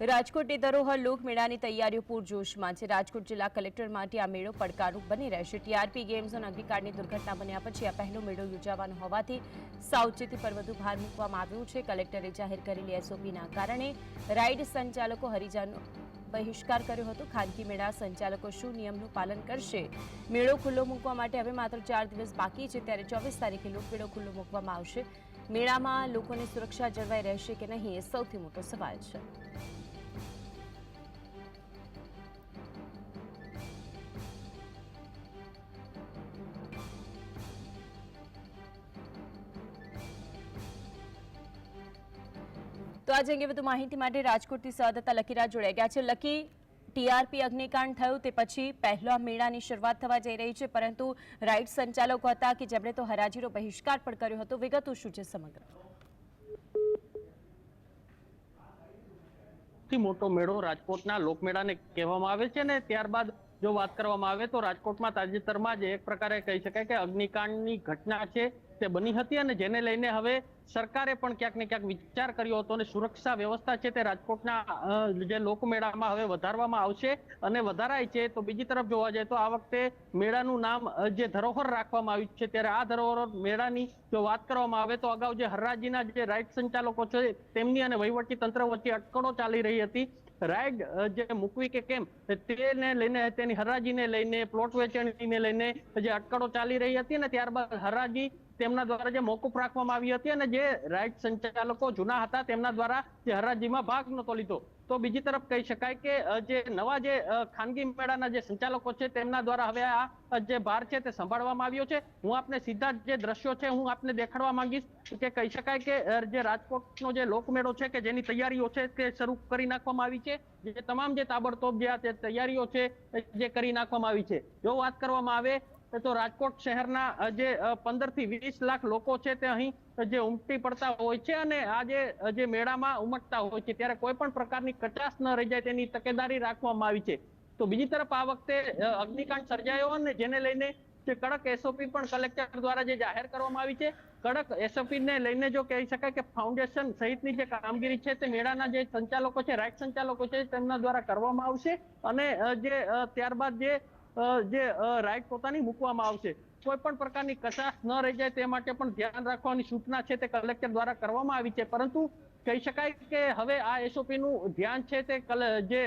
રાજકોટની ધરોહર લોકમેળાની તૈયારીઓ પૂરજોશમાં છે। રાજકોટ જિલ્લા કલેક્ટર માટે આ મેળો પડકારરૂપ બની રહેશે। ટીઆરપી ગેમ ઝોન અગ્નિકાંડની દુર્ઘટના બન્યા પછી આ પહેલો મેળો યોજાવાનો હોવાથી સાવચેતી પર વધુ ભાર મૂકવામાં આવ્યો છે। કલેક્ટરે જાહેર કરેલી એસઓપીના કારણે રાઇડ સંચાલકો હરિજાનો બહિષ્કાર કર્યો હતો। ખાનગી મેળા સંચાલકો શું નિયમનું પાલન કરશે? મેળો ખુલ્લો મૂકવા માટે હવે માત્ર 4 દિવસ બાકી છે, ત્યારે 24 તારીખે લોકમેળો ખુલ્લો મૂકવામાં આવશે। મેળામાં લોકોની સુરક્ષા જળવાઈ રહેશે કે નહીં એ સૌથી મોટો સવાલ છે। તો આજે અંગે વધુ માહિતી માટે રાજકોટથી સંવાદદાતા લકીરાજ જોડાઈ ગયા છે। લકી, ટીઆરપી અગ્નિકાંડ થયું તે પછી પહેલા મેળાની શરૂઆત થવા જઈ રહી છે, પરંતુ રાઇડ સંચાલકો હતા કે જેમણે તો હરાજીનો બહિષ્કાર પણ કર્યો હતો। વિગતો શું છે સમગ્ર? મોટો મેળો રાજકોટના લોકમેળાને કહેવામાં આવે છે ને ત્યારબાદ જો વાત કરવામાં આવે તો રાજકોટમાં તાજેતરમાં જ એક પ્રકારે કહી શકાય કે અગ્નિકાંડની ઘટના છે તે બની હતી અને જેને લઈને હવે સરકારે પણ ક્યાંક ને ક્યાંક વિચાર કર્યો હતો અને સુરક્ષા વ્યવસ્થા છે તે રાજકોટના જે લોકમેળામાં હવે વધારવામાં આવશે અને વધારાય છે। તો બીજી તરફ જોવા જાય તો આ વખતે મેળાનું નામ જે ધરોહર રાખવામાં આવ્યું છે, ત્યારે આ ધરોહર મેળાની જો વાત કરવામાં આવે તો અગાઉ જે હરાજીના જે રાઇડ સંચાલકો છે તેમની અને વહીવટી તંત્ર વચ્ચે અટકળો ચાલી રહી હતી। રાઇડ જે મૂકવી કે કેમ તેને લઈને, તેની હરાજીને લઈને, પ્લોટ વેચણીને લઈને જે અટકળો ચાલી રહી હતી અને ત્યારબાદ હરાજી તેમના દ્વારા જે મોકૂફ રાખવામાં આવી હતી અને જે રાઇડ સંચાલકો જૂના હતા તેમના દ્વારા જે હરાજીમાં ભાગ નહોતો લીધો। તો બીજી તરફ કહી શકાય કે જે નવા જે ખાનગી મેળાના જે સંચાલકો છે તેમના દ્વારા હવે આ જે ભાર છે તે સંભાળવામાં આવ્યો છે। હું આપને સીધા જે દ્રશ્યો છે હું આપને દેખાડવા માંગીશ કે કહી શકાય કે જે રાજકોટનો જે લોકમેળો છે કે જેની તૈયારીઓ છે તે શરૂ કરી નાખવામાં આવી છે। જે તમામ જે તાબડતોબ જે તૈયારીઓ છે જે કરી નાખવામાં આવી છે। જો વાત કરવામાં આવે તો રાજકોટ શહેરના જે 15 થી 20 લાખ લોકો છે તે અહીં જે ઉમટી પડતા હોય છે અને આ જે મેળામાં ઉમટતા હોય છે, ત્યારે કોઈ પણ પ્રકારની કચાશ ન રહી જાય તેની તકેદારી રાખવામાં આવી છે। તો બીજી તરફ આ વખતે અગ્નિકાંડ સર્જાયો અને જેને લઈને જે કડક એસઓપી પણ કલેક્ટર દ્વારા જે જાહેર કરવામાં આવી છે, કડક એસઓપી ને લઈને જો કહી શકાય કે ફાઉન્ડેશન સહિતની જે કામગીરી છે તે મેળાના જે સંચાલકો છે, રાઇડ સંચાલકો છે તેમના દ્વારા કરવામાં આવશે અને જે ત્યારબાદ જે રાઇડ પોતાની મૂકવામાં આવશે। કોઈ પણ પ્રકારની કચાશ ન રહી જાય તે માટે પણ ધ્યાન રાખવાની સૂચના છે તે કલેક્ટર દ્વારા કરવામાં આવી છે। પરંતુ કહી શકાય કે હવે આ એસઓપી નું ધ્યાન છે તે જે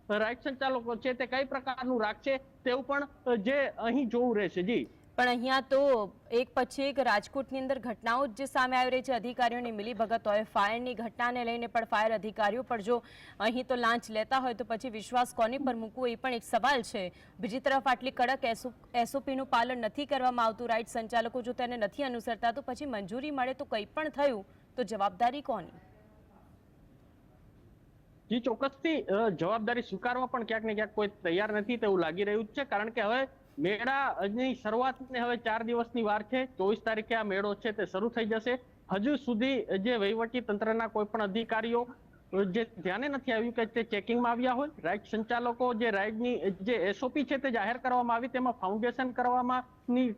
રાઇડ સંચાલકો છે તે કઈ પ્રકારનું રાખશે તેવું પણ જે અહીં જોવું રહેશે। જી, પણ અહીંયા તો એક પછી એક રાજકોટની અંદર ઘટનાઓ જ સામે આવી રહી છે। અધિકારીઓની મિલીભગત હોય, ફાયરની ઘટનાને લઈને પણ ફાયર અધિકારીઓ પણ જો અહીં તો લાંચ લેતા હોય તો પછી વિશ્વાસ કોની પર મૂકવો એ પણ એક સવાલ છે। બીજી તરફ આટલી કડક એસઓપીનું પાલન નથી કરવામાં આવતું, રાઇડ સંચાલકો જો તેને નથી અનુસરતા તો પછી મંજૂરી મળે તો કંઈ પણ થયું તો જવાબદારી કોની? જી, ચોક્કસથી જવાબદારી સ્વીકારવા પણ ક્યાંક ને ક્યાંક કોઈ તૈયાર નથી તેવું લાગી રહ્યું છે, કારણ કે હવે મેળાની શરૂઆતને હવે 4 દિવસની વાર છે। 24 તારીખે આ મેળો છે તે શરૂ થઈ જશે। હજુ સુધી જે વહીવટી તંત્રના કોઈ પણ અધિકારીઓ જે ધ્યાને નથી આવ્યું કે તે ચેકિંગમાં આવ્યા હોય। રાઇડ સંચાલકો જે રાઇડની જે એસઓપી છે તે જાહેર કરવામાં આવી, તેમાં ફાઉન્ડેશન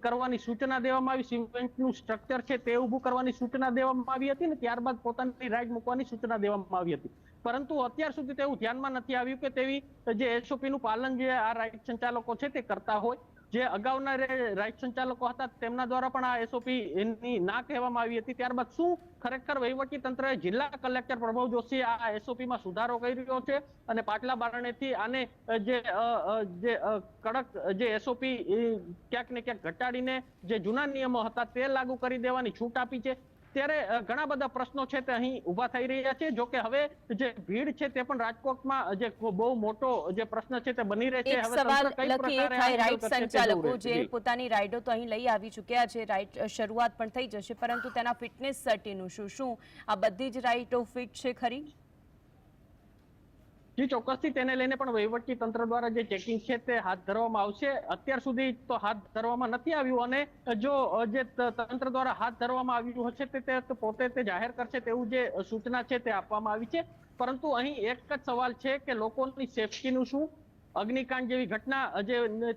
કરવાની સૂચના દેવામાં આવી, સિમેન્ટનું સ્ટ્રક્ચર છે તે ઊભું કરવાની સૂચના દેવામાં આવી હતી અને ત્યારબાદ પોતાની રાઇડ મૂકવાની સૂચના દેવામાં આવી હતી। પરંતુ અત્યાર સુધી તેવું ધ્યાનમાં નથી આવ્યું કે તેવી જે એસઓપી નું પાલન જે આ રાઇડ સંચાલકો છે તે કરતા હોય। જે અગાઉના રાઇડ સંચાલકો હતા તેમના દ્વારા પણ આ એસઓપી ના કહેવામાં આવી હતી। ત્યારબાદ શું ખરેખર વહીવટી તંત્રએ, જિલ્લા કલેક્ટર પ્રભવ જોશી આ એસઓપીમાં સુધારો કરી રહ્યો છે અને પાટલા બારણેથી આને જે કડક જે એસઓપી ક્યાંક ને ક્યાંક ઘટાડીને જે જૂના નિયમો હતા તે લાગુ કરી દેવાની છૂટ આપી છે, ત્યારે ઘણા બધા પ્રશ્નો છે તે અહીં ઉભા થઈ રહ્યા છે। જો કે હવે જે ભીડ છે તે પણ રાજકોટમાં જે બહુ મોટો જે પ્રશ્ન છે તે બની રહે છે। એક હવે સવાલ કઈ લખી પ્રકારે રાઇડ સંચાલકો જે પોતાની રાઇડો તો અહીં લઈ આવી ચૂક્યા છે, રાઇડ શરૂઆત પણ થઈ જશે, પરંતુ તેના ફિટનેસ સર્ટિનું શું આ બધી જ રાઇડો ફિટ છે ખરી? જી, ચોક્કસથી તેને લઈને પણ વહીવટી તંત્ર દ્વારા જે ચેકિંગ છે તે હાથ ધરવામાં આવશે। અત્યાર સુધી તો હાથ ધરવામાં નથી આવ્યું અને જો જે તંત્ર દ્વારા હાથ ધરવામાં આવ્યું હશે તે પોતે તે જાહેર કરશે તેવું જે સૂચના છે તે આપવામાં આવી છે। પરંતુ અહીં એક જ સવાલ છે કે લોકોની સેફટીનું શું? અગ્નિકાંડ જેવી ઘટના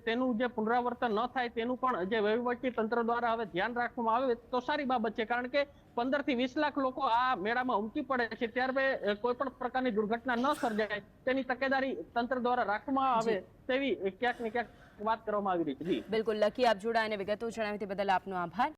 તેનું જે પુનરાવર્તન ન થાય તેનું પણ જે વહીવટી તંત્ર દ્વારા હવે ધ્યાન રાખવામાં આવે તો સારી બાબત છે, કારણ કે 15 થી 20 લાખ લોકો આ મેળામાં ઉમટી પડે છે, ત્યારે કોઈ પણ પ્રકારની દુર્ઘટના ન સર્જાય તેની તકેદારી તંત્ર દ્વારા રાખવામાં આવે તેવી ક્યાંક ને ક્યાંક વાત કરવામાં આવી રહી છે. જી બિલકુલ લકી, આપ જોડાઈને વિગતો જણાવી તે બદલ આપનો આભાર.